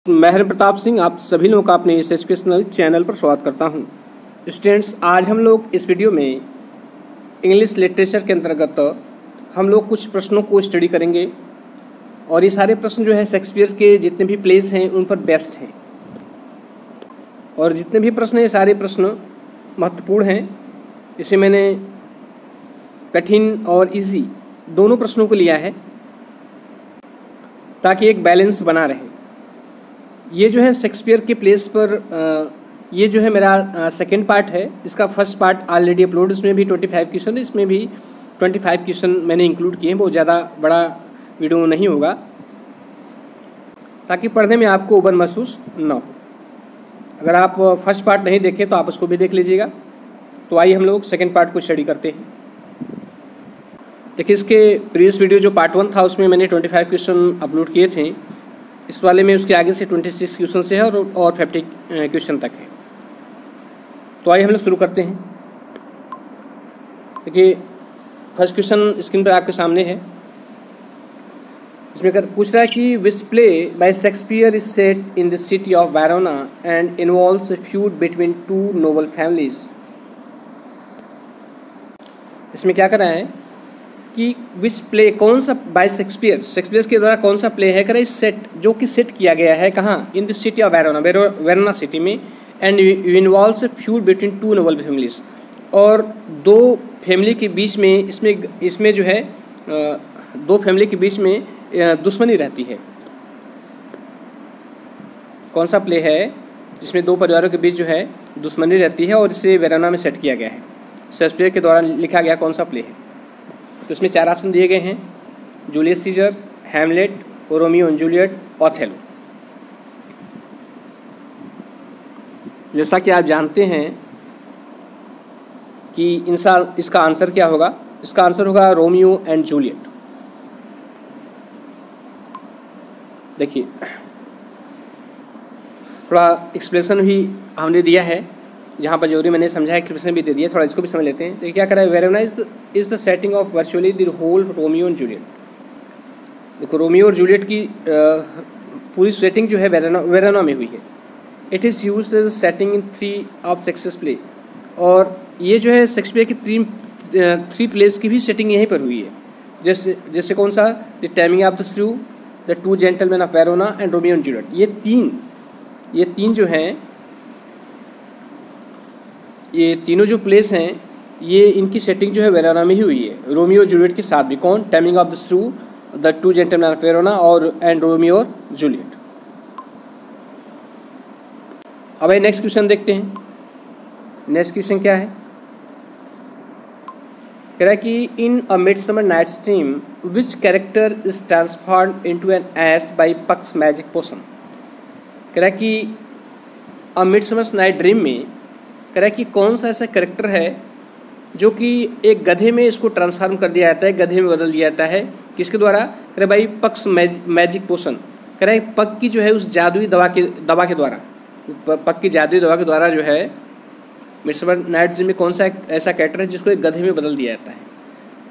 महर प्रताप सिंह आप सभी लोगों का अपने इस एजुकेशनल चैनल पर स्वागत करता हूं। स्टूडेंट्स, आज हम लोग इस वीडियो में इंग्लिश लिटरेचर के अंतर्गत हम लोग कुछ प्रश्नों को स्टडी करेंगे और ये सारे प्रश्न जो है शेक्सपियर के जितने भी प्लेस हैं उन पर बेस्ड हैं और जितने भी प्रश्न हैं ये सारे प्रश्न महत्वपूर्ण हैं। इसे मैंने कठिन और इजी दोनों प्रश्नों को लिया है ताकि एक बैलेंस बना रहे। ये जो है शेक्सपियर के प्लेस पर ये जो है मेरा सेकंड पार्ट है। इसका फर्स्ट पार्ट ऑलरेडी अपलोड, इसमें भी 25 क्वेश्चन, इसमें भी 25 क्वेश्चन मैंने इंक्लूड किए हैं। बहुत ज़्यादा बड़ा वीडियो नहीं होगा ताकि पढ़ने में आपको उबन महसूस ना हो। अगर आप फर्स्ट पार्ट नहीं देखें तो आप उसको भी देख लीजिएगा। तो आइए हम लोग सेकंड पार्ट को स्टडी करते हैं। देखिए, इसके प्रीवियस वीडियो जो पार्ट 1 था उसमें मैंने 25 क्वेश्चन अपलोड किए थे। इस वाले में उसके आगे से 26 क्वेश्चन से है और 50 क्वेश्चन तक है। तो आइए हम लोग शुरू करते हैं। देखिए, फर्स्ट क्वेश्चन स्क्रीन पर आपके सामने है। इसमें पूछ रहा है कि which play by Shakespeare is set in the city of Verona and involves a feud between two noble families. इसमें क्या करना है कि विच प्ले, कौन सा बाय शेक्सपियर के द्वारा कौन सा प्ले है करे इस सेट, जो कि सेट किया गया है कहाँ, in the city of Verona city में, and involves a feud between two noble families, और दो फैमिली के बीच में इसमें जो है दो फैमिली के बीच में दुश्मनी रहती है। कौन सा प्ले है जिसमें दो परिवारों के बीच जो है दुश्मनी रहती है और इसे वेरोना में सेट किया गया है, शेक्सपियर के द्वारा लिखा गया कौन सा प्ले है। तो इसमें 4 ऑप्शन दिए गए हैं: Julius Caesar, Hamlet, Romeo and Juliet, Othello. जैसा कि आप जानते हैं कि इसका आंसर क्या होगा, इसका आंसर होगा रोमियो एंड जूलियट। देखिए, थोड़ा एक्सप्लेनेशन भी हमने दिया है, जहाँ पर जरूरी मैंने समझा, एक्सप्रेशन भी दे दिया, थोड़ा इसको भी समझ लेते हैं। देखिए क्या करा है, Verona is the setting of virtually the whole Romeo and Juliet. देखो, रोमियो और जूलियट की पूरी सेटिंग जो है वेरोना में हुई है। It is used as setting in 3 of Shakespeare play, और ये जो है शेक्सपियर की 3 प्लेस की भी सेटिंग यहीं पर हुई है। जैसे कौन सा, द टेमिंग ऑफ द श्रू, the 2 gentleman of Verona and Romeo and Juliet. ये तीन जो हैं, ये तीनों जो प्लेस हैं, ये इनकी सेटिंग जो है वेरोना में ही हुई है। रोमियो जूलियट के साथ भी, कौन, टेमिंग ऑफ द श्रू, द 2 जेंटलमैन ऑफ वेरोना और एंड रोमियो और जूलियट। अब ये नेक्स्ट क्वेश्चन देखते हैं। नेक्स्ट क्वेश्चन क्या है, कह रहा है कि in a Midsummer Night's Dream which character is transformed into an ass by Puck's magic potion. कह रहा है कि अ मिडसमर नाइट ड्रीम में कह रहा है कि कौन सा ऐसा कैरेक्टर है जो कि एक गधे में इसको ट्रांसफॉर्म कर दिया जाता है, गधे में बदल दिया जाता है। किसके द्वारा, कह रहा भाई पक्स मैजिक पोशन। कह रहा है पक की जो है उस जादुई दवा के द्वारा, पक की जादुई दवा के द्वारा जो है मिडसमर नाइट ड्रीम में कौन सा ऐसा कैरेक्टर है जिसको एक गधे में बदल दिया जाता है।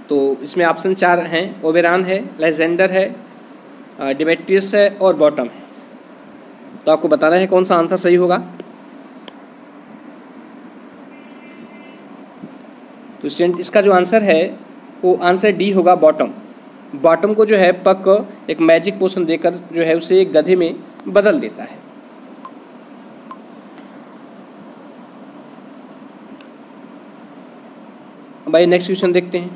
तो इसमें ऑप्शन 4 हैं: ओबेरॉन है, लेजेंडर है, डिमेट्रियस है और बॉटम है। तो आपको बताना है कौन सा आंसर सही होगा। तो इसका जो आंसर है वो आंसर डी होगा, बॉटम। बॉटम को जो है पक एक मैजिक पोशन देकर जो है उसे एक गधे में बदल देता है। भाई नेक्स्ट क्वेश्चन देखते हैं।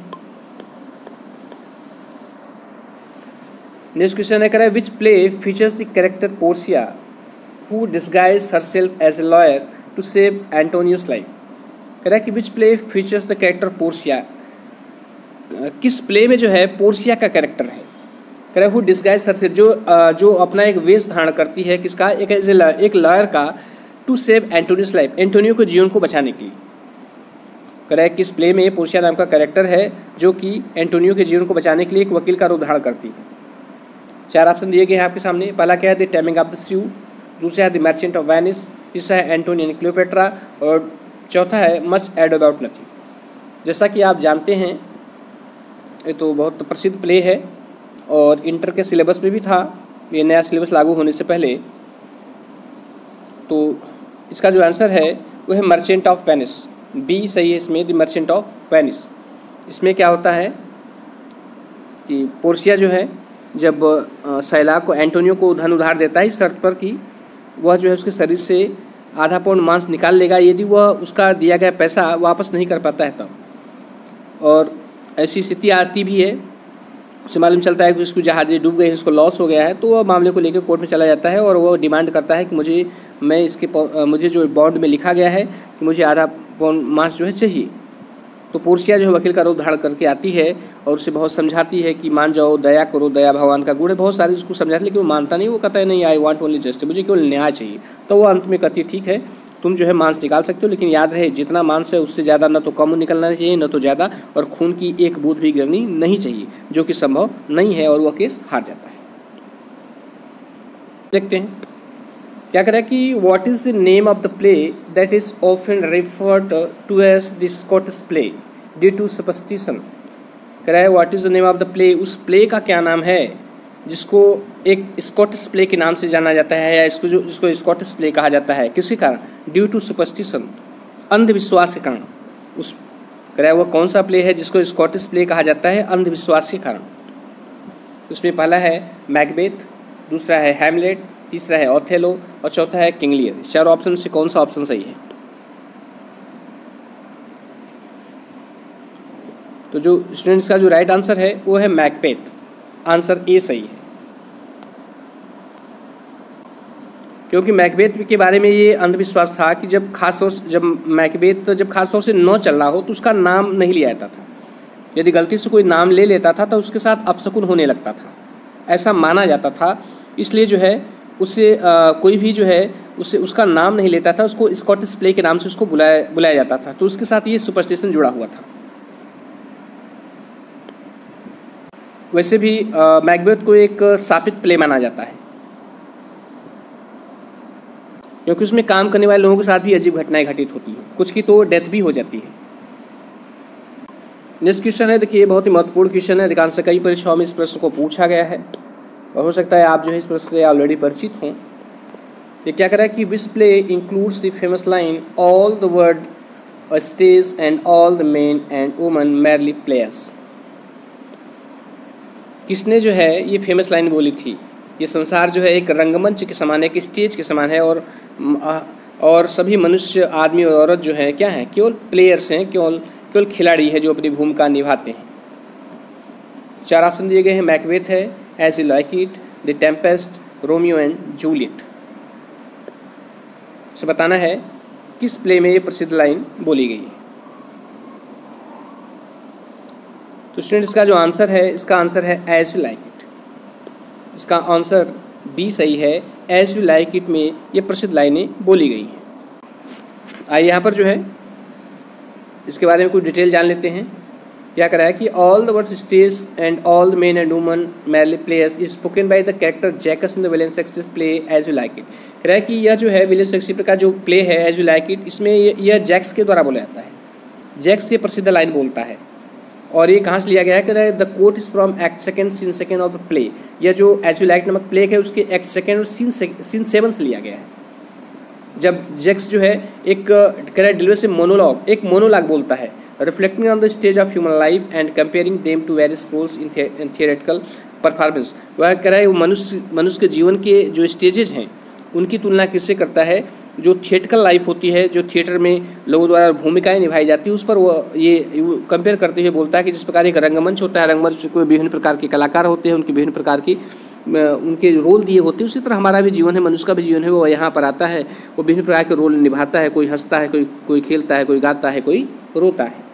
नेक्स्ट क्वेश्चन है, कह रहा है which play features the character Portia who disguise herself as a lawyer to save Antonio's life. कह रहा है कि which play features the character Portia, किस प्ले में जो है पोर्शिया का कैरेक्टर है। कह रहा है हु डिस्गाइज हरसेल्फ, जो अपना एक वेश धारण करती है, किसका, एक लॉयर का, to save Antonio's life, Antonio के जीवन को बचाने के लिए। कह रहा है किस प्ले में पोर्शिया नाम का कैरेक्टर है जो कि एंटोनियो के जीवन को बचाने के लिए एक वकील का रूप धारण करती है। 4 ऑप्शन दिए गए हैं आपके सामने। पहला क्या है, द टेमिंग ऑफ द श्रू, दूसरा है द मर्चेंट ऑफ वेनिस, तीसरा है एंटोनी एंड क्लियोपेट्रा और चौथा है मस्ट एड अबाउट नथिंग। जैसा कि आप जानते हैं ये तो बहुत प्रसिद्ध प्ले है और इंटर के सिलेबस में भी था, ये नया सिलेबस लागू होने से पहले तो इसका जो आंसर है वो है मर्चेंट ऑफ वेनिस। बी सही है इसमें, द मर्चेंट ऑफ वेनिस। इसमें क्या होता है कि पोर्शिया जो है जब सैलाब को एंटोनियो को धन उधार देता है इस शर्त पर कि वह जो है उसके शरीर से आधा पाउंड मांस निकाल लेगा यदि वह उसका दिया गया पैसा वापस नहीं कर पाता है तब। और ऐसी स्थिति आती भी है, उसे मालूम चलता है कि उसको जहाज़ डूब गई, उसको लॉस हो गया है, तो वह मामले को लेकर कोर्ट में चला जाता है और वह डिमांड करता है कि मुझे जो बॉन्ड में लिखा गया है कि मुझे आधा पाउंड मांस जो है चाहिए। तो पोर्शिया जो है वकील का रूप धारण करके आती है और उसे बहुत समझाती है कि मान जाओ, दया करो, दया भगवान का गुण है, बहुत सारी उसको समझाती है, लेकिन वो मानता नहीं। वो कहता है नहीं, आई वांट ओनली जस्टिस, मुझे केवल न्याय चाहिए। तो वो अंत में कहती है ठीक है, तुम जो है मांस निकाल सकते हो, लेकिन याद रहे जितना मांस है उससे ज़्यादा न तो कम निकलना चाहिए न तो ज़्यादा, और खून की एक बूंद भी गिरनी नहीं चाहिए, जो कि संभव नहीं है, और वह केस हार जाता है। देखते हैं क्या कह रहा है कि what is the name of the play that is often referred to as the Scottish play due to superstition. कह रहा है what is the name of the play, उस प्ले का क्या नाम है जिसको एक स्कॉटिश प्ले के नाम से जाना जाता है, या जिसको स्कॉटिश प्ले कहा जाता है, किसके कारण? ड्यू टू सुपरस्टिशन, अंधविश्वास के कारण। उस कह रहा है वो कौन सा प्ले है जिसको स्कॉटिश प्ले कहा जाता है अंधविश्वास के कारण? उसमें पहला है मैकबेथ, दूसरा है हैमलेट, तीसरा है ओथेलो और चौथा है किंग लियर। इस चारों ऑप्शन से कौन सा ऑप्शन सही है? तो जो स्टूडेंट्स का जो राइट आंसर है वो है मैकबेथ, आंसर ए सही है। क्योंकि मैकबेथ के बारे में ये अंधविश्वास था कि जब मैकबेथ जब खास तौर से न चल रहा हो तो उसका नाम नहीं लिया जाता था। यदि गलती से कोई नाम ले लेता था तो उसके साथ अपशकुन होने लगता था, ऐसा माना जाता था। इसलिए जो है उससे कोई भी जो है उससे उसका नाम नहीं लेता था, उसको स्कॉटिश प्ले के नाम से उसको बुलाया जाता था। तो उसके साथ ये सुपरस्टिशन जुड़ा हुआ था। वैसे भी मैकबेथ को एक शापित प्ले माना जाता है, क्योंकि उसमें काम करने वाले लोगों के साथ भी अजीब घटनाएं घटित होती हैं, कुछ की तो डेथ भी हो जाती है। नेक्स्ट क्वेश्चन है, देखिए ये बहुत ही महत्वपूर्ण क्वेश्चन है, अधिकांश कई परीक्षाओं में इस प्रश्न को पूछा गया है और हो सकता है आप जो है इस प्रश्न से ऑलरेडी परिचित हों। ये क्या कह रहा है कि which play includes the famous line all the world a stage and all the men and woman merely players. किसने जो है ये फेमस लाइन बोली थी? ये संसार जो है एक रंगमंच के समान है, एक स्टेज के समान है, और सभी मनुष्य, आदमी और औरत जो है क्या है? केवल प्लेयर्स हैं, केवल खिलाड़ी हैं जो अपनी भूमिका निभाते हैं। चार ऑप्शन दिए गए हैं, मैकबेथ है, As You Like It, the Tempest, Romeo and Juliet. से बताना है किस प्ले में ये प्रसिद्ध लाइन बोली गई है। तो स्टूडेंट इसका जो आंसर है, इसका आंसर है एज यू लाइक इट। इसका आंसर बी सही है, एज यू लाइक इट में ये प्रसिद्ध लाइनें बोली गई हैं। आइए यहाँ पर जो है इसके बारे में कुछ डिटेल जान लेते हैं। क्या करा है कि all the world's stage and all the men and woman merely players is spoken by the character Jaques in the William Shakespeare play As You Like It. कह रहा है कि यह जो है विलियम शेक्सपियर का जो प्ले है एज यू लाइक इट, इसमें यह जैक्स के द्वारा बोला जाता है। जैक्स ये प्रसिद्ध लाइन बोलता है और ये कहाँ से लिया गया है? कह रहा है the quote is from act second scene second of the play. यह जो एज यू लाइक नामक प्ले है उसके एक्ट सेकेंड और सीन 7 से लिया गया है। जब जैक्स जो है एक कह रहा है डिलीवर से एक मोनोलॉग बोलता है, reflecting on the stage of human life and comparing them to various roles in theatrical performance. वह कह रहा है वो मनुष्य के जीवन के जो स्टेजेस हैं उनकी तुलना किससे करता है? जो थिएट्रिकल लाइफ होती है, जो थिएटर में लोगों द्वारा भूमिकाएं निभाई जाती है, उस पर वो ये कंपेयर करते हुए बोलता है कि जिस प्रकार एक रंगमंच होता है, रंगमंच को विभिन्न प्रकार के कलाकार होते हैं, उनकी विभिन्न प्रकार की उनके रोल दिए होते हैं, उसी तरह हमारा भी जीवन है, मनुष्य का भी जीवन है, वो यहाँ पर आता है, वो विभिन्न प्रकार के रोल निभाता है। कोई हंसता है, कोई खेलता है, कोई गाता है, कोई रोता है।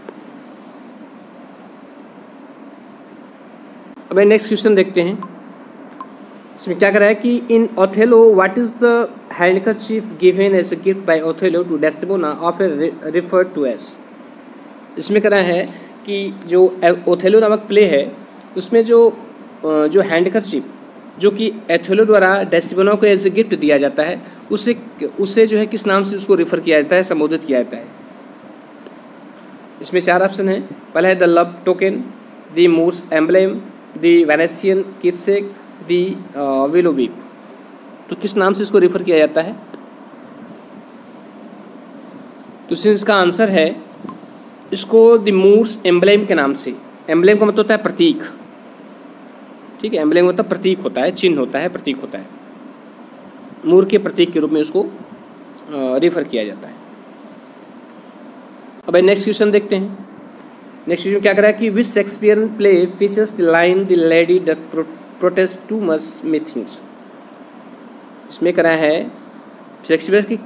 अब नेक्स्ट क्वेश्चन देखते हैं। इसमें क्या कर रहा है कि in Othello what is the handkerchief given as a gift by Othello to Desdemona often referred to as. इसमें कह रहा है कि जो ओथेलो नामक प्ले है उसमें जो हैंडकरचीफ जो कि ओथेलो द्वारा डेस्टिमोना को एज ए गिफ्ट दिया जाता है, उससे जो है किस नाम से उसको रिफ़र किया जाता है, संबोधित किया जाता है। इसमें 4 ऑप्शन है। पहला है the love token, the Moor's emblem, the Venetian keepsake, the willow weep. तो किस नाम से इसको रिफ़र किया जाता है? तो इसका आंसर है, इसको द मूर्स एम्ब्लेम के नाम से, एम्ब्लेम का मतलब होता है प्रतीक, ठीक है, एम्ब्लेम मतलब प्रतीक होता है, चिन्ह होता है, प्रतीक होता है, मूर के प्रतीक के रूप में उसको रेफर किया जाता है। अब नेक्स्ट क्वेश्चन देखते हैं। नेक्स्ट क्वेश्चन क्या कर रहा है कि which Shakespearean play features the line the lady doth protest too much methinks. इसमें करा है शेक्सपियर की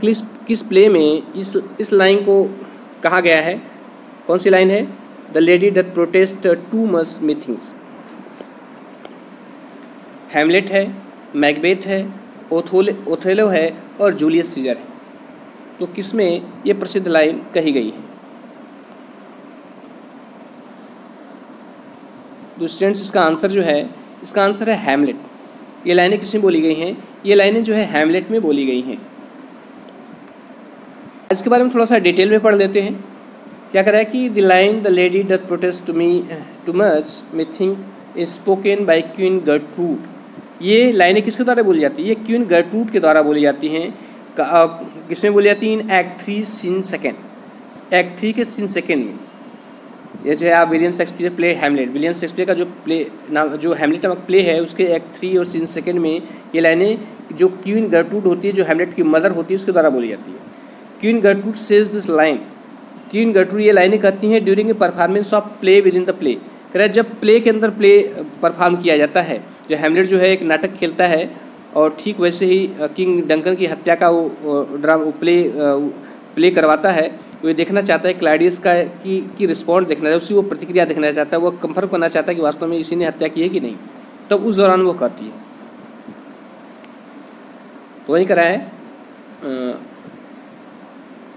किस प्ले में इस लाइन को कहा गया है, कौन सी लाइन है, the lady doth protest too much may things. Hamlet है, मैकबेथ है, ओथेलो है और जूलियस सीजर है। तो किसमें ये प्रसिद्ध लाइन कही गई है। तो स्टूडेंट्स इसका आंसर जो है, इसका आंसर है हैमलेट। ये लाइनें किसमें बोली गई हैं, ये लाइनें जो है हैमलेट में बोली गई हैं। इसके बारे में थोड़ा सा डिटेल में पढ़ लेते हैं। क्या कह रहा है कि the line the lady doth protest too much may think is spoken by Queen Gertrude. ये लाइनें किसके द्वारा बोली जाती है, ये क्वीन गर्ट्रूड के द्वारा बोली जाती हैं। किसमें बोली जाती है, in act 3 scene second, act 3 के सीन सेकेंड में। ये जो है आप William Shakespeare play Hamlet, William Shakespeare का जो प्ले नाम, जो हैमलेट नामक प्ले है, उसके एक्ट 3 और सीन सेकेंड में ये लाइनें जो क्वीन गर्ट्रूड होती है, जो हैमलेट की मदर होती है, उसके द्वारा बोली जाती है। Queen Gertrude says this line, queen Gertrude ये लाइनें कहती हैं during a performance of play with in the play. कह रहा है जब प्ले के अंदर प्ले परफॉर्म किया जाता है, जो हैमलेट जो है एक नाटक खेलता है, और ठीक वैसे ही किंग डंकन की हत्या का वो प्ले करवाता है। वो देखना चाहता है क्लाउडियस की रिस्पॉन्ड देखना चाहता है, उसी वो प्रतिक्रिया देखना चाहता है, वो कंफर्म करना चाहता है कि वास्तव में इसी ने हत्या की है कि नहीं। तब उस दौरान वो कहती है। तो वही करा है,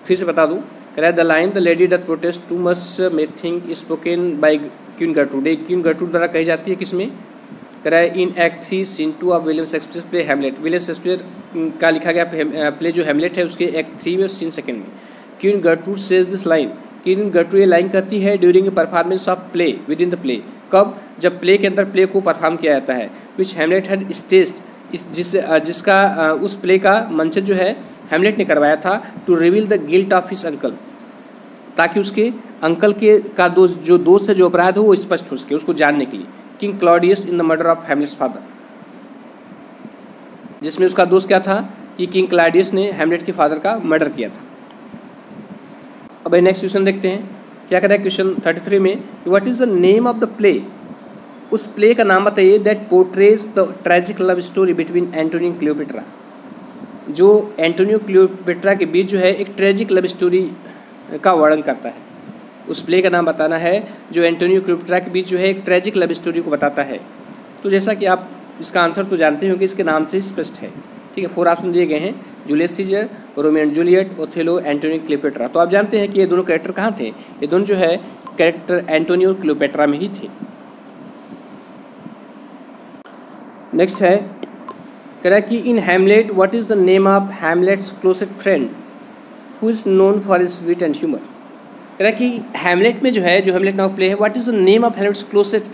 फिर से बता दूं, कह रहा है the line the lady doth protest too much methinks spoken by Queen Gertrude. Queen Gertrude द्वारा कही जाती है किसमें, कह रहा है in act 3 scene 2 of William Shakespeare play Hamlet. William Shakespeare का लिखा गया प्ले जो हैमलेट है, उसके एक्ट 3 में और सीन सेकेंड में। Queen Gertrude says this line, queen Gertrude ये लाइन कहती है during a performance of play with in the play. कब, जब प्ले के अंदर प्ले को परफॉर्म किया जाता है। विच हैमलेट हैड स्टेज्ड, जिसका उस प्ले का मंचन जो है हैमलेट ने करवाया था, to reveal the guilt of his uncle, ताकि उसके अंकल के का जो दोस्त है, जो अपराध हो वो स्पष्ट हो सके, उसको जानने के लिए। King Claudius in the murder of Hamlet's father, जिसमें उसका दोस्त क्या था कि किंग क्लॉडियस ने हैमलेट के फादर का मर्डर किया था। अब नेक्स्ट क्वेश्चन देखते हैं। क्या कहता है क्वेश्चन 33 में, what is the name of the play. उस प्ले का नाम बताइए that portrays the tragic love story between Antonio and Cleopatra. जो एंटोनियो क्लियोपेट्रा के बीच जो है एक ट्रेजिक लव स्टोरी का वर्णन करता है। उस प्ले का नाम बताना है जो एंटोनियो क्लियोपेट्रा के बीच जो है एक ट्रेजिक लव स्टोरी को बताता है। तो जैसा कि आप इसका आंसर तो जानते हो कि इसके नाम से स्पष्ट है, ठीक है। 4 ऑप्शन दिए गए हैं, Julius Caesar, Romeo and Juliet, Othello, Antonio Cleopatra. तो आप जानते हैं कि ये दोनों कैरेक्टर कहाँ थे, ये दोनों जो है कैरेक्टर एंटोनियो क्लियोपेट्रा में ही थे। नेक्स्ट है, कह रहा है कि in Hamlet what is the name of Hamlet's closest friend who is known for his wit and humour. कह रहा है कि हैमलेट में जो है, जो हैमलेट नामक प्ले है, what is the name of Hamlet's closest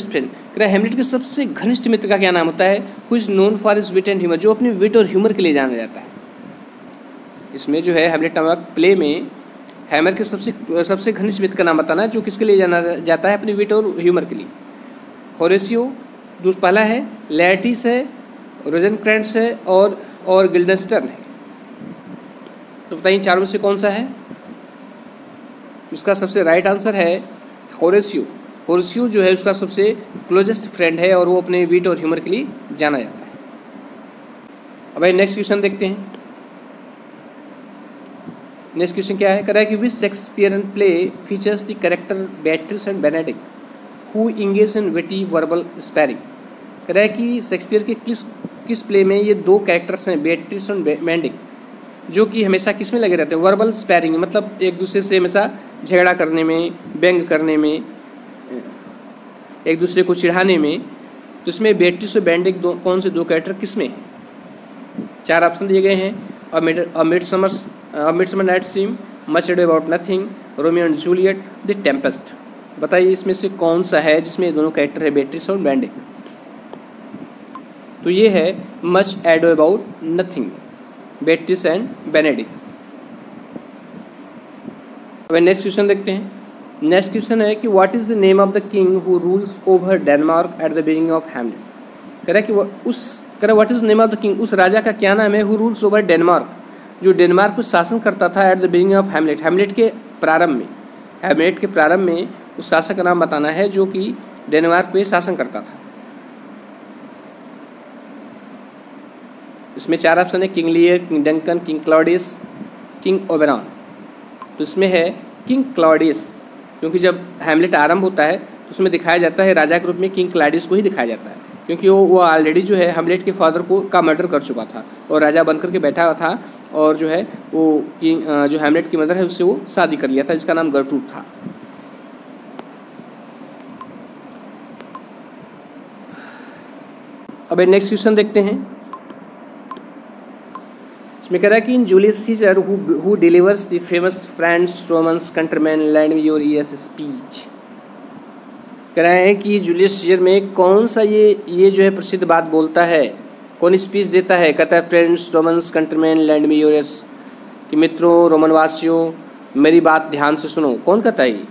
friend. कह रहा है हैमलेट के सबसे घनिष्ठ मित्र का क्या नाम होता है, who is known for his wit and humour, जो अपने विट और ह्यूमर के लिए जाना जाता है। इसमें जो है हैमलेट नामक प्ले में हैमर के सबसे घनिष्ठ मित्र का नाम बताना है, जो किसके लिए जाना जाता है, अपने विट और ह्यूमर के लिए। होरेसियो पहला है, लैटिस है, रोजेनक्रेंट्स है और गिल्डनस्टर्न है। तो बताइए चारों में से कौन सा है। उसका सबसे राइट आंसर है होरेसियो। होरेसियो जो है उसका सबसे क्लोजेस्ट फ्रेंड है और वो अपने विट और ह्यूमर के लिए जाना जाता है। अब नेक्स्ट क्वेश्चन देखते हैं। नेक्स्ट क्वेश्चन क्या है, कह रहा है कि which Shakespearean play features the character Beatrice and Benedick who engage in witty verbal sparring. कह रहा है कि शेक्सपियर के किस प्ले में ये दो कैरेक्टर्स हैं, बेट्रिस और बेनेडिक्ट, जो कि हमेशा किस में लगे रहते हैं, वर्बल स्पैरिंग, मतलब एक दूसरे से हमेशा झगड़ा करने में, व्यंग करने में, एक दूसरे को चिढ़ाने में। तो इसमें बेट्रिस और बेनेडिक्ट कौन से दो कैरेक्टर किस में हैं। 4 ऑप्शन दिए गए हैं, Midsummer Night's Dream, Much Ado About Nothing, Romeo and Juliet, the Tempest. बताइए इसमें से कौन सा है जिसमें ये दोनों कैरेक्टर है, बेट्रिस और बेनेडिक्ट। तो ये है Much Ado About Nothing, Beatrice and Benedick. अब नेक्स्ट क्वेश्चन देखते हैं। नेक्स्ट क्वेश्चन है कि what is the name of the king who rules over Denmark at the beginning of Hamlet. कह रहा है कि what is the name of the king, उस राजा का क्या नाम है हु रूल्स ओवर डेनमार्क, जो डेनमार्क पर शासन करता था at the beginning of Hamlet, Hamlet के प्रारंभ में। हैमलेट के प्रारंभ में उस शासक का नाम बताना है जो कि डेनमार्क पे शासन करता था। इसमें 4 ऑप्शन है, King Lear, king Duncan, king Claudius, king Oberon. तो इसमें है किंग क्लॉडियस, क्योंकि जब हैमलेट आरंभ होता है तो उसमें दिखाया जाता है राजा के रूप में किंग क्लॉडियस को ही दिखाया जाता है, क्योंकि वो ऑलरेडी जो है हैमलेट के फादर का मर्डर कर चुका था और राजा बनकर के बैठा हुआ था, और जो है वो किंग जो हैमलेट की मदर है उससे वो शादी कर लिया था, जिसका नाम गर्टरूड था। अब नेक्स्ट क्वेश्चन देखते हैं। इसमें कह रहा है कि in Julius Caesar who delivers the famous friends Romans countrymen lend your ears speech. कह रहा है कि जूलियस सीजर में कौन सा ये जो है प्रसिद्ध बात बोलता है, कौन स्पीच देता है। कहता है friends Romans countrymen land me your ears, कि मित्रों रोमनवासियों मेरी बात ध्यान से सुनो। कौन कहता है ये?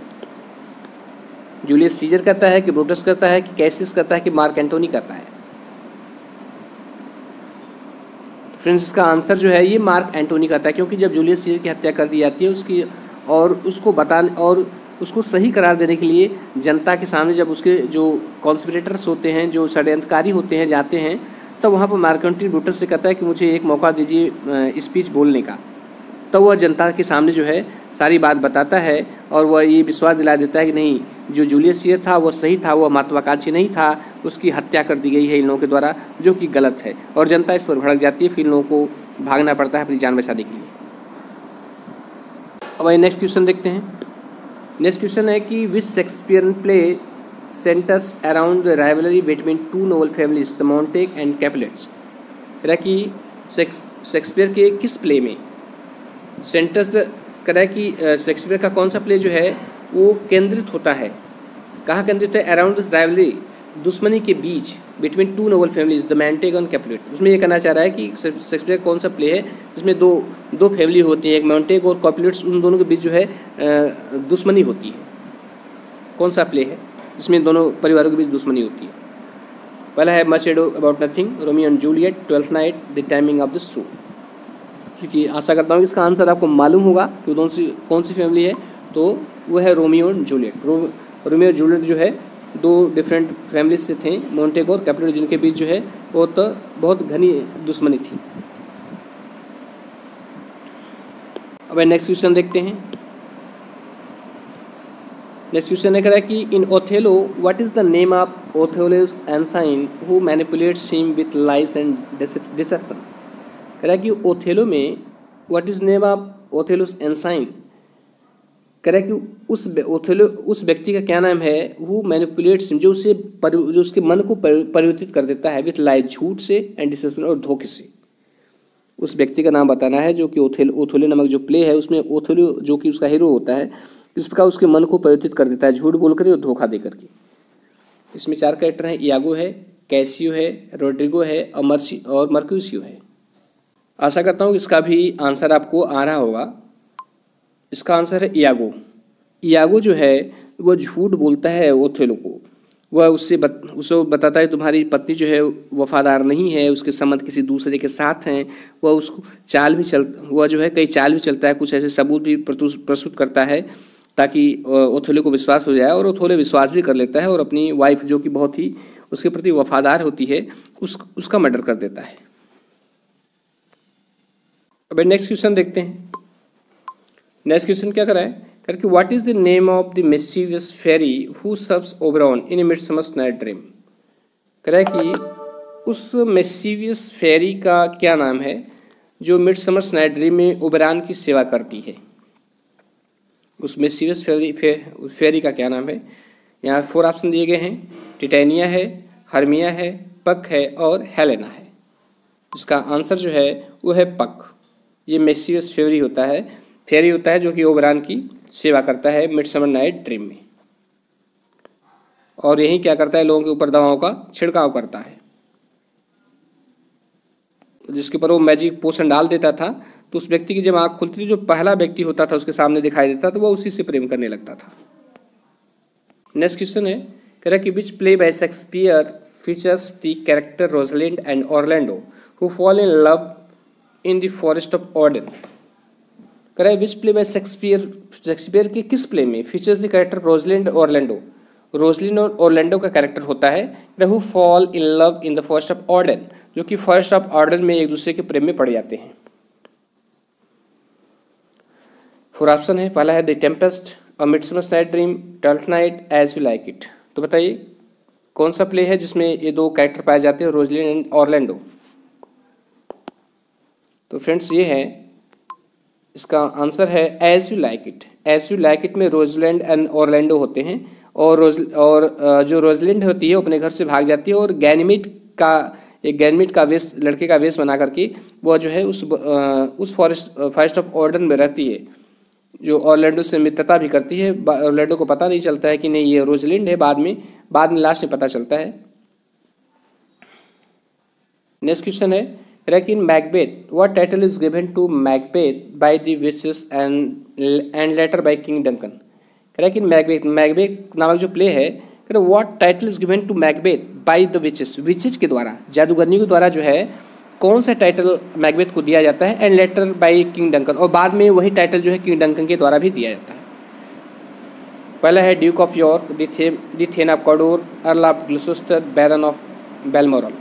जूलियस सीजर कहता है कि ब्रूटस कहता है कि कैसिस कहता है कि मार्क एंटोनी कहता है। फ्रेंड्स इसका आंसर जो है ये मार्क एंटोनी कहता है, क्योंकि जब जूलियस सीजर की हत्या कर दी जाती है उसकी और उसको बताने और उसको सही करार देने के लिए जनता के सामने जब उसके जो कॉन्स्पिरेटर्स होते हैं, जो षड्यंत्रकारी होते हैं, जाते हैं, तब वहाँ पर मार्क एंटोनी ब्रूटस से कहता है कि मुझे एक मौका दीजिए स्पीच बोलने का। तब वह जनता के सामने जो है सारी बात बताता है और वह ये विश्वास दिला देता है कि नहीं, जो जूलियस सीजर था वह सही था, वह महत्वाकांक्षी नहीं था, उसकी हत्या कर दी गई है इन लोगों के द्वारा, जो कि गलत है। और जनता इस पर भड़क जाती है, फिर इन लोगों को भागना पड़ता है अपनी जान बचाने के लिए। अब नेक्स्ट क्वेश्चन देखते हैं। नेक्स्ट क्वेश्चन है कि which Shakespearean play centres around the rivalry between two noble families the Montague and Capulets. कह रहा है कि शेक्सपियर के किस प्ले में सेंटर्स कह रहा है कि शेक्सपियर का कौन सा प्ले जो है वो केंद्रित होता है, कहाँ केंद्रित है? अराउंड दिस राइवलरी, दुश्मनी के बीच, between two noble families the Montague and Capulet. उसमें ये कहना चाह रहा है कि शेक्सपियर कौन सा प्ले है जिसमें दो फैमिली होती है, एक मोंटेग और कैपुलेट्स, उन दोनों के बीच जो है दुश्मनी होती है। कौन सा प्ले है जिसमें दोनों परिवारों के बीच दुश्मनी होती है? पहला है Much Ado About Nothing, Romeo and Juliet, twelfth night, the timing of the show. क्योंकि आशा करता हूँ कि इसका आंसर आपको मालूम होगा कि कौन सी फैमिली है, तो वो है रोमियो एंड जूलियट। रोमियो और जूलियट जो है दो डिफरेंट फैमिलीज से थे, मोंटेग और कैपुलेट, जिनके बीच जो है वो तो बहुत घनी दुश्मनी थी। अब नेक्स्ट क्वेश्चन देखते हैं। नेक्स्ट क्वेश्चन है कह रहा है कि in Othello what is the name of Othello's ensign who manipulates him with lies and deception. कह रहा है कि ओथेलो में what is name of Othello's ensign, कह रहा है कि उस व्यक्ति का क्या नाम है, वो मैनिपुलेट्स, जो उसके मन को परिवर्तित कर देता है, विथ लाई, झूठ से, एंड डिसेप्शन, और धोखे से। उस व्यक्ति का नाम बताना है जो कि ओथेलो नामक जो प्ले है उसमें ओथेलो जो कि उसका हीरो होता है, इस प्रकार उसके मन को परिवर्तित कर देता है, झूठ बोल कर और धोखा दे करके। इसमें 4 कैरेक्टर हैं, इयागो है, कैसियो है, रोड्रिगो है और मर्क्यूसियो है। आशा करता हूँ इसका भी आंसर आपको आ रहा होगा। इसका आंसर है इयागो। इयागो जो है वो झूठ बोलता है ओथेलो को, वह उससे बताता है तुम्हारी पत्नी जो है वफादार नहीं है, उसके संबंध किसी दूसरे के साथ हैं। वह उसको वह जो है कई चाल भी चलता है, कुछ ऐसे सबूत भी प्रस्तुत करता है ताकि ओथेलो को विश्वास हो जाए, और ओथेलो विश्वास भी कर लेता है और अपनी वाइफ जो कि बहुत ही उसके प्रति वफादार होती है उसका मर्डर कर देता है। अब नेक्स्ट क्वेश्चन देखते हैं। नेक्स्ट क्वेश्चन क्या कर रहा है, करके what is the name of the mischievous fairy who serves Oberon in Midsummer Night Dream. कह रहा है कि उस मिस्चीवियस फेरी का क्या नाम है जो मिडसमर नाइट ड्रीम में ओबेरॉन की सेवा करती है। उस मिस्चीवियस फेरी का क्या नाम है? यहाँ 4 ऑप्शन दिए गए हैं, टिटैनिया है, हर्मिया है, पक है और हेलेना है। इसका आंसर जो है वो है पक। ये मिस्चीवियस फेरी होता है जो कि ओबेरॉन की सेवा करता है मिडसमर नाइट ड्रीम में, और यही क्या करता है, लोगों के ऊपर दवाओं का छिड़काव करता है, जिसके ऊपर वो मैजिक पोशन डाल देता था तो उस व्यक्ति की जब आँख खुलती थी, जो पहला व्यक्ति होता था उसके सामने दिखाई देता तो वो उसी से प्रेम करने लगता था। नेक्स्ट क्वेश्चन है, कह रहा है कि which play by Shakespeare features the character Rosalind and Orlando who fall in love in the forest of Arden. कह रहा है विच प्ले बाय शेक्सपियर के किस प्ले में features the character Rosalind Orlando, Rosalind और ऑरलैंडो का character होता है who fall in love in the forest of Arden, जो कि फॉरेस्ट ऑफ ऑर्डन में एक दूसरे के प्रेम में पड़ जाते हैं। 4 ऑप्शन है, पहला है the Tempest, a Midsummer Night Dream, Twelfth Night, As You Like It. तो बताइए कौन सा प्ले है जिसमें ये दो कैरेक्टर पाए जाते हैं, रोजलिंड एंड ऑरलैंडो। तो फ्रेंड्स ये है, इसका आंसर है As You Like It. As You Like It में रोजलैंड एंड ऑरलैंडो होते हैं और जो रोजलिंड होती है वो अपने घर से भाग जाती है और गैनमीट का वेश, लड़के का वेश बना करके वो जो है उस फॉरेस्ट ऑफ ऑर्डन में रहती है, जो ऑरलैंडो से मित्रता भी करती है। ऑरलैंडो को पता नहीं चलता है कि नहीं ये रोजलिंड है, बाद में लास्ट में पता चलता है। नेक्स्ट क्वेश्चन है, in Macbeth what title is given to Macbeth by the witches and later by King Duncan. कह रहा है कि मैकबेथ नामक जो प्ले है, कह रहा what title is given to Macbeth by the witches के द्वारा, जादूगरनी के द्वारा जो है कौन सा टाइटल मैकबेथ को दिया जाता है, and later by King Duncan, और बाद में वही टाइटल जो है किंग डंकन के द्वारा भी दिया जाता है। पहला है duke of York, the thane of Cawdor, earl of Gloucester, baron of Balmoral.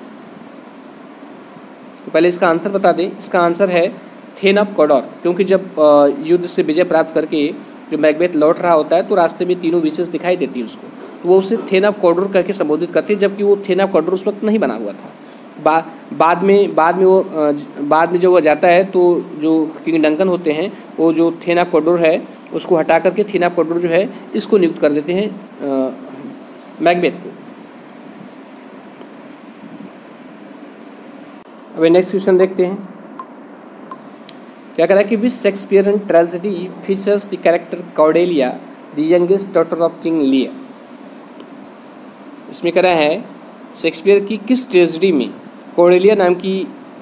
तो पहले इसका आंसर बता दें, इसका आंसर है थेन ऑफ कॉर्डोर, क्योंकि जब युद्ध से विजय प्राप्त करके जो मैकबेथ लौट रहा होता है तो रास्ते में तीनों विशेष दिखाई देती है उसको, तो वो उसे थेन ऑफ कॉर्डोर करके संबोधित करती है, जबकि वो थेन ऑफ कॉर्डोर उस वक्त नहीं बना हुआ था। बाद में जब वो जाता है तो जो किंग डंकन होते हैं वो जो थेन ऑफ कॉर्डोर है उसको हटा करके थेन ऑफ कॉर्डोर जो है इसको नियुक्त कर देते हैं मैकबेथ को। अब नेक्स्ट क्वेश्चन देखते हैं, क्या कह रहा है कि which Shakespearean tragedy features the character Cordelia the youngest daughter of King Lear. इसमें कह रहा है शेक्सपियर की किस ट्रेजेडी में कॉर्डेलिया नाम की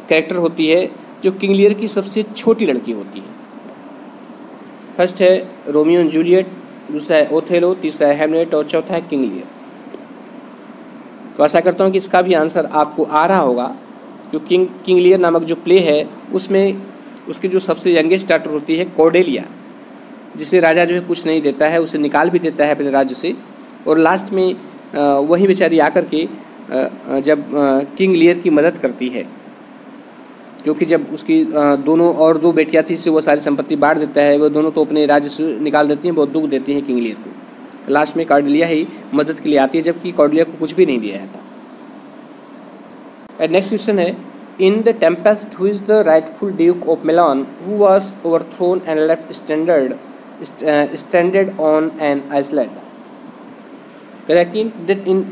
कैरेक्टर होती है जो किंग लियर की सबसे छोटी लड़की होती है। फर्स्ट है रोमियो एंड जूलियट, दूसरा है ओथेलो, तीसरा है हैमलेट और चौथा है किंग लियर। तो आशा करता हूँ कि इसका भी आंसर आपको आ रहा होगा। जो किंग लियर नामक जो प्ले है उसमें उसकी जो सबसे यंगेस्ट डॉटर होती है कॉर्डेलिया, जिसे राजा जो है कुछ नहीं देता है, उसे निकाल भी देता है अपने राज्य से, और लास्ट में वही बेचारी आकर के जब किंग लियर की मदद करती है, क्योंकि जब उसकी दोनों और दो बेटियां थी इससे वो सारी संपत्ति बांट देता है, वो दोनों तो अपने राज्य से निकाल देती हैं, बहुत दुख देती हैं किंग लियर को। लास्ट में कॉर्डेलिया ही मदद के लिए आती है, जबकि कॉर्डेलिया को कुछ भी नहीं दिया जाता। नेक्स्ट क्वेश्चन है, in the Tempest who is the rightful duke of Milan who was overthrown and left stranded on an island. In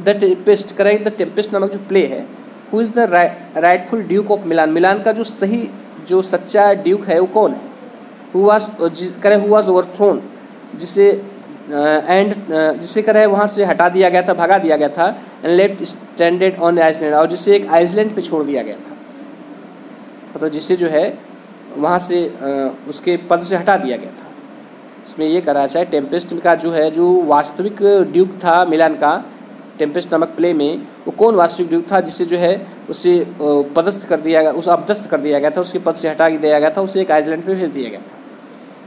the Tempest, correct the Tempest नामक जो प्ले है, who is the rightful duke of Milan, Milan का जो सच्चा Duke है वो कौन है। हु वाज ओवरथ्रोन, जिसे करे वहाँ से हटा दिया गया था, भगा दिया गया था, and left stranded on island, और जिसे एक आइसलैंड पे छोड़ दिया गया था, मतलब जिसे जो है वहाँ से उसके पद से हटा दिया गया था। इसमें ये करा चाहे टेम्पेस्ट का जो है जो वास्तविक ड्यूक था मिलान का, टेम्पेस्ट नामक प्ले में वो कौन वास्तविक ड्यूक था जिसे जो है उसे पदस्थ कर दिया गया, उसे अपदस्थ कर दिया गया था, उसके पद से हटा दिया गया था, उसे एक आइसलैंड पे भेज दिया गया था।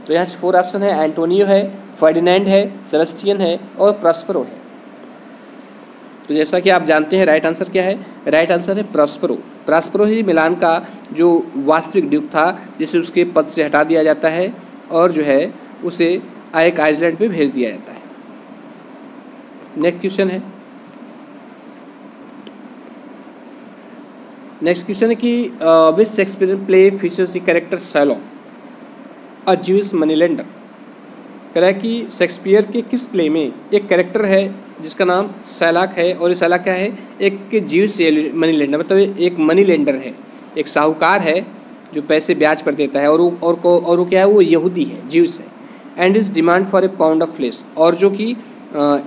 तो यहाँ से 4 ऑप्शन है, एंटोनियो है, फर्डिनेंड है, सेबेस्टियन है और प्रॉस्पेरो है। तो जैसा कि आप जानते हैं राइट आंसर क्या है, राइट आंसर है प्रॉस्पेरो। प्रॉस्पेरो ही मिलान का जो वास्तविक ड्यूक था जिसे उसके पद से हटा दिया जाता है और जो है उसे एक आइसलैंड पे भेज दिया जाता है। नेक्स्ट क्वेश्चन है, कि which Shakespearean play features the character Shylock, a Jewish money lender. कह रहा है कि शेक्सपियर के किस प्ले में एक कैरेक्टर है जिसका नाम शैलॉक है, और ये शैलॉक क्या है, एक ज्यूइश मनी लेंडर, मतलब एक मनी लेंडर है, एक साहूकार है जो पैसे ब्याज पर देता है, और वो क्या है, वो यहूदी है, ज्यूइश है। And is demand for a pound of flesh, और जो कि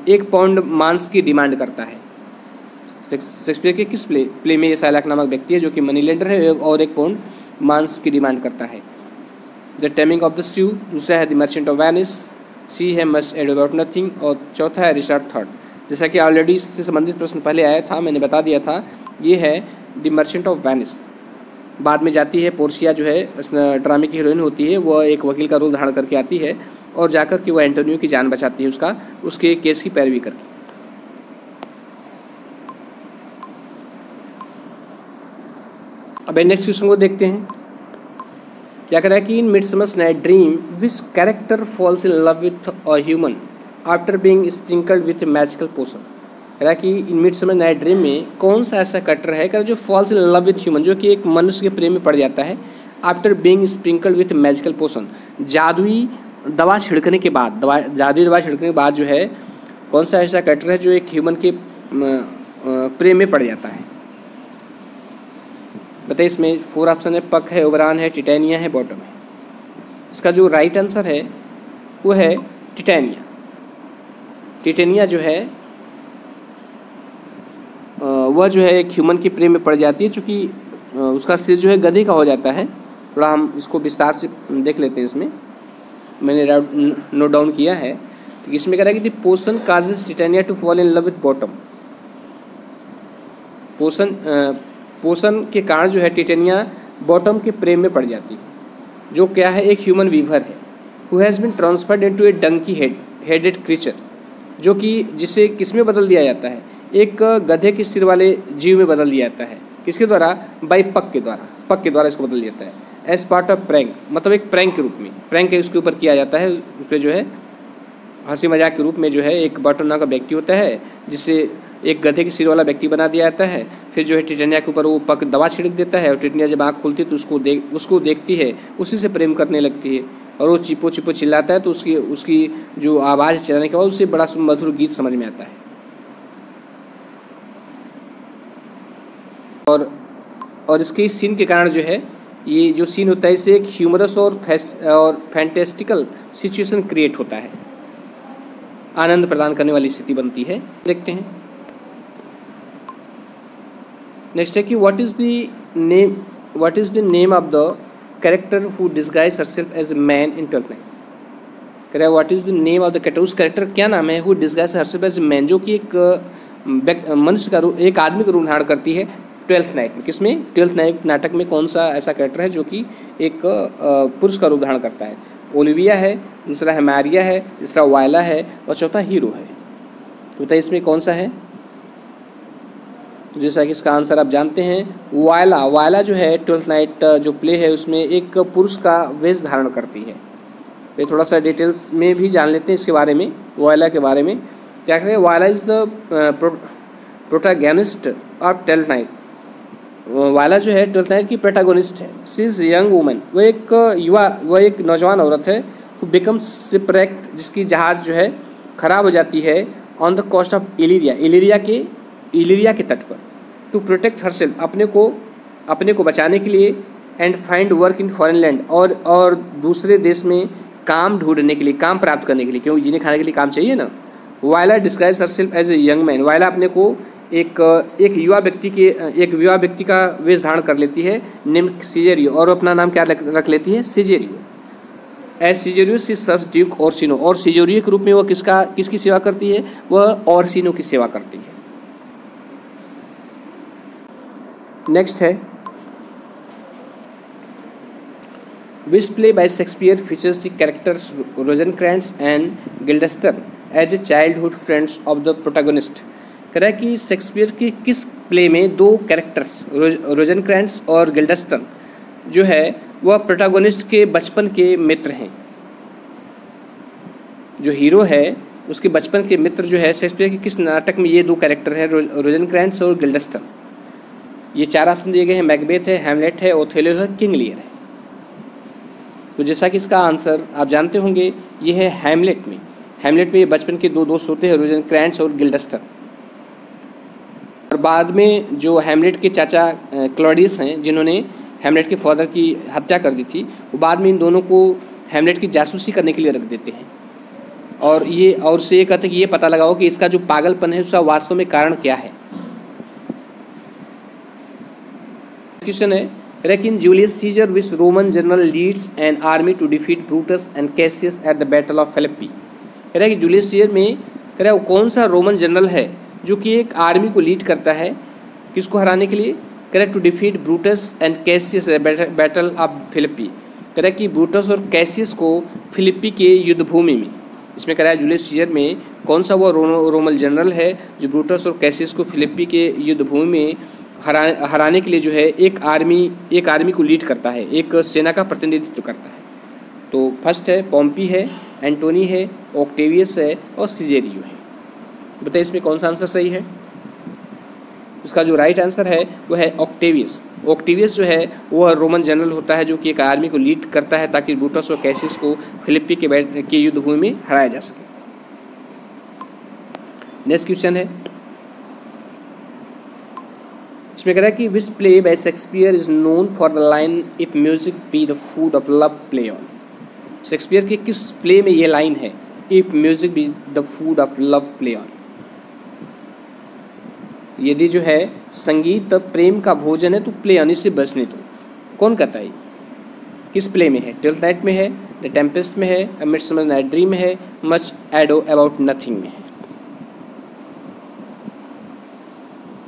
1 पाउंड मांस की डिमांड करता है। शेक्सपियर के किस प्ले में ये शैलॉक नामक व्यक्ति है जो कि मनी लेंडर है और 1 पाउंड मांस की डिमांड करता है। The taming of the stew, दूसरा है द मर्चेंट ऑफ वेनिस, सी है मस्ट एड अबाउट नथिंग, और चौथा है रिचर्ड थर्ड। जैसा कि ऑलरेडी इससे संबंधित प्रश्न पहले आया था, मैंने बता दिया था, ये है द मर्चेंट ऑफ वेनिस। बाद में जाती है पोर्शिया, जो है इस ड्रामे की हीरोइन होती है, वह एक वकील का रोल धारण करके आती है और जाकर के वह एंटोनियो की जान बचाती है, उसके केस की पैरवी करके। अब नेक्स्ट क्वेश्चन को देखते हैं, क्या कह रहा है कि in Midsummer's Night Dream which character falls in love with a human after being sprinkled with magical potion. कह रहा है कि इन मिडसमर नाइट ड्रीम में कौन सा ऐसा कैरेक्टर है जो false in love with human, जो कि एक मनुष्य के प्रेम में पड़ जाता है, after being sprinkled with magical potion, जादुई दवा छिड़कने के बाद, जादुई दवा छिड़कने के बाद जो है कौन सा ऐसा कैरेक्टर है जो एक ह्यूमन के प्रेम में पड़ जाता है। बताइए, इसमें 4 ऑप्शन है, पक है, ओबरान है, टिटैनिया है, बॉटम है। इसका जो राइट आंसर है वो है टिटैनिया। टिटैनिया जो है वह जो है एक ह्यूमन के प्रेम में पड़ जाती है, चूँकि उसका सिर जो है गधे का हो जाता है। थोड़ा हम इसको विस्तार से देख लेते हैं, इसमें मैंने नोट डाउन किया है। तो इसमें कह रहा है कि the potion causes Titania to fall in love with Bottom. पोषण के कारण जो है टिटैनिया बॉटम के प्रेम में पड़ जाती है, जो क्या है एक ह्यूमन वीवर है, who has been transferred into a donkey headed creature, जो कि जिसे किस में बदल दिया जाता है, एक गधे के सिर वाले जीव में बदल दिया जाता है। किसके द्वारा? बाई पक के द्वारा इसको बदल दिया जाता है। एज पार्ट ऑफ प्रैंक, मतलब एक प्रैंक के रूप में, प्रैंक इसके ऊपर किया जाता है। उस पर जो है हंसी मजाक के रूप में जो है एक बॉटम नाम का व्यक्ति होता है, जिसे एक गधे के सिर वाला व्यक्ति बना दिया जाता है। फिर जो है टिटैनिया के ऊपर वो पक दवा छिड़क देता है और टिटैनिया जब आँख खुलती है तो उसको देखती है, उसी से प्रेम करने लगती है और वो चिपो चिपो चिल्लाता है, तो उसकी जो आवाज़ चिल्लाने के बाद उससे बड़ा मधुर गीत समझ में आता है। और इसके इस सीन के कारण जो है, ये जो सीन होता है इससे एक ह्यूमरस और फैंटेस्टिकल सिचुएशन क्रिएट होता है, आनंद प्रदान करने वाली स्थिति बनती है। देखते हैं नेक्स्ट है कि what is the name of the character who disguise herself as a man in 12th night. कह रहा है what is the name of the character, उस कैरेक्टर क्या नाम है, who disguise herself as a man, जो कि एक मनुष्य का रूप, एक आदमी का रूप धारण करती है 12th नाइट में। किसमें? 12th नाइट नाटक में कौन सा ऐसा कैरेक्टर है जो कि एक पुरुष का रूप धारण करता है? ओलिविया है, दूसरा है मारिया है, तीसरा वायला है और चौथा हीरो है। तो बताइए इसमें कौन सा है? तो जैसा कि इसका आंसर आप जानते हैं, वायला जो है 12th नाइट जो प्ले है उसमें एक पुरुष का वेश धारण करती है। ये थोड़ा सा डिटेल्स में भी जान लेते हैं इसके बारे में, वायला के बारे में। क्या करें? Viola is the protagonist of 12th night. Viola जो है 12th नाइट की प्रोटैगनिस्ट है। शी इज़ यंग वुमन, वह एक नौजवान औरत है, हु बिकम्स शिपरेक्ट, जिसकी जहाज़ जो है ख़राब हो जाती है, ऑन द कोस्ट ऑफ इलिरिया के तट पर, टू प्रोटेक्ट हरसेल्फ, अपने को बचाने के लिए, and find work in foreign land, और दूसरे देश में काम ढूंढने के लिए, काम प्राप्त करने के लिए, क्योंकि जीने खाने के लिए काम चाहिए ना। Viola disguise herself as a young man, Viola अपने को एक युवा व्यक्ति का वेश धारण कर लेती है, नेम सिजेरियो, और अपना नाम क्या रख लेती है? सिजेरियो। एज सिजेरियो शी सर्व्स ड्यूक ओर्सिनो, और सिजेरियो के रूप में वह किसकी सेवा करती है? वह ओर्सिनो की सेवा करती है। नेक्स्ट है which play by Shakespeare features the characters Rosencrantz and Guildenstern as a childhood friends of the protagonist. कह रहा है कि शेक्सपियर की किस प्ले में दो कैरेक्टर्स रोजेनक्रैंट्स और गिल्डेस्टर्न जो है वह प्रोटैगनिस्ट के बचपन के मित्र हैं। जो हीरो है उसके बचपन के मित्र जो है शेक्सपियर के किस नाटक में ये दो कैरेक्टर हैं, रोजेनक्रैंट्स और गिल्डेस्टर्न। ये 4 ऑप्शन दिए गए हैं, मैकबेथ है, हैमलेट है, ओथेलो है, किंग लियर है। तो जैसा कि इसका आंसर आप जानते होंगे, ये है हैमलेट में ये बचपन के दो दोस्त होते हैं, रोजेनक्रैंट्स और गिल्डेस्टर्न। और बाद में जो हैमलेट के चाचा क्लॉडियस हैं, जिन्होंने हैमलेट के फादर की हत्या कर दी थी, वो बाद में इन दोनों को हैमलेट की जासूसी करने के लिए रख देते हैं। और से ये कहते हैं कि ये पता लगाओ कि इसका जो पागलपन है उसका वास्तव में कारण क्या है। क्वेश्चन है correct. In Julius Caesar which Roman general leads an army to defeat Brutus and Cassius at the battle of Philippi. Correct, Julius Caesar में करेक्ट कौन सा रोमन जनरल है जो कि एक आर्मी को लीड करता है किसको हराने के लिए? Correct, to defeat Brutus and Cassius battle of Philippi. Correct कि ब्रूटस और कैसियस को फिलिप्पी के युद्ध भूमि में, इसमें करेक्ट जूलियस सीजर में कौन सा वो रोमन जनरल है जो ब्रूटस और कैसियस को फिलिप्पी के युद्ध भूमि में हराने के लिए जो है एक आर्मी को लीड करता है, एक सेना का प्रतिनिधित्व करता है। तो फर्स्ट है पॉम्पी है, एंटोनी है, ऑक्टेवियस है और सिजेरियो है। बताइए इसमें कौन सा आंसर सही है? इसका जो राइट आंसर है वो है ऑक्टेवियस। ऑक्टेवियस जो है वह रोमन जनरल होता है जो कि एक आर्मी को लीड करता है ताकि ब्रूटस और कैसियस को फिलिप्पी के युद्ध भूमि में हराया जा सके। नेक्स्ट क्वेश्चन है, इसमें कह रहा है कि which play by Shakespeare is known for the line if music be the food of love play on. Shakespeare के किस प्ले में ये लाइन है, if music be the food of love play on? यदि जो है संगीत प्रेम का भोजन है तो प्ले ऑन, इससे बचने दो। कौन कहता है? किस प्ले में है? ट्वेल्थ नाइट में है, द टेम्पेस्ट में है, अ मिडसमर नाइट ड्रीम में है, मच एडो अबाउट नथिंग में है।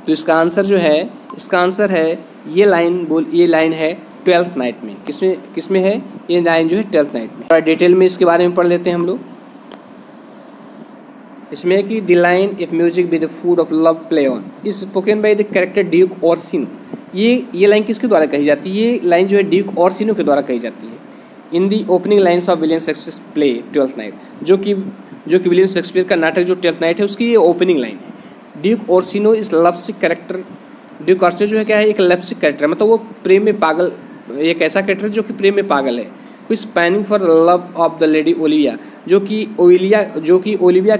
तो इसका आंसर जो है, इसका आंसर है ये लाइन है ट्वेल्थ नाइट में। किसमें है ये लाइन जो है? ट्वेल्थ नाइट में। थोड़ा डिटेल में इसके बारे में पढ़ लेते हैं हम लोग। इसमें है कि the line if music be the food of love play on is spoken by the character duke Orsino. ये लाइन किसके द्वारा कही जाती है? ये लाइन जो है ड्यूक ओर्सिनो के द्वारा कही जाती है in the opening lines of William Shakespeare play Twelfth Night, जो कि विलियम शेक्सपियर का नाटक जो ट्वेल्थ नाइट है उसकी ये ओपनिंग लाइन है। ड्यूक ओर्सिनो इस लवसिक कैरेक्टर, ड्यूक ओर्सिनो जो है क्या है? एक लवसिक कैरेक्टर है, मतलब वो प्रेम में पागल, एक ऐसा कैरेक्टर जो कि प्रेम में पागल है। Is pining for love of the lady Olivia, जो कि ओलिविया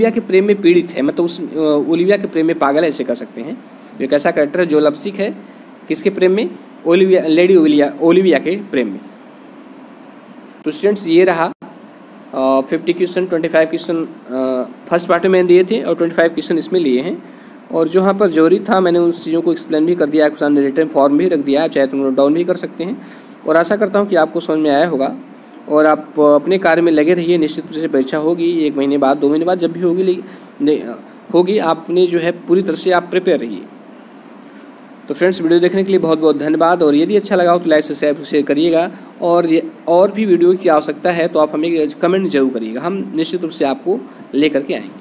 के प्रेम में पीड़ित है, मतलब उस ओलिविया के प्रेम में पागल है, ऐसे कह सकते हैं। एक ऐसा कैरेक्टर है जो लवसिक है किसके प्रेम में? लेडी ओलिविया के प्रेम में। तो स्टूडेंट्स ये रहा 50 क्वेश्चन, 25 क्वेश्चन फर्स्ट पार्ट में दिए थे और 25 क्वेश्चन इसमें लिए हैं। और जो यहाँ पर जरूरी था मैंने उन चीज़ों को एक्सप्लेन भी कर दिया, आपके सामने रिटन फॉर्म भी रख दिया है, चाहे तुम नोट डाउन भी कर सकते हैं। और आशा करता हूँ कि आपको समझ में आया होगा और आप अपने कार्य में लगे रहिए। निश्चित रूप से परीक्षा होगी 1 महीने बाद, 2 महीने बाद, जब भी होगी आपने जो है पूरी तरह से आप प्रिपेयर रहिए। तो फ्रेंड्स वीडियो देखने के लिए बहुत बहुत धन्यवाद। और यदि अच्छा लगा हो तो लाइक से शेयर करिएगा और भी वीडियो की आवश्यकता है तो आप हमें कमेंट जरूर करिएगा, हम निश्चित रूप से आपको लेकर के आएंगे।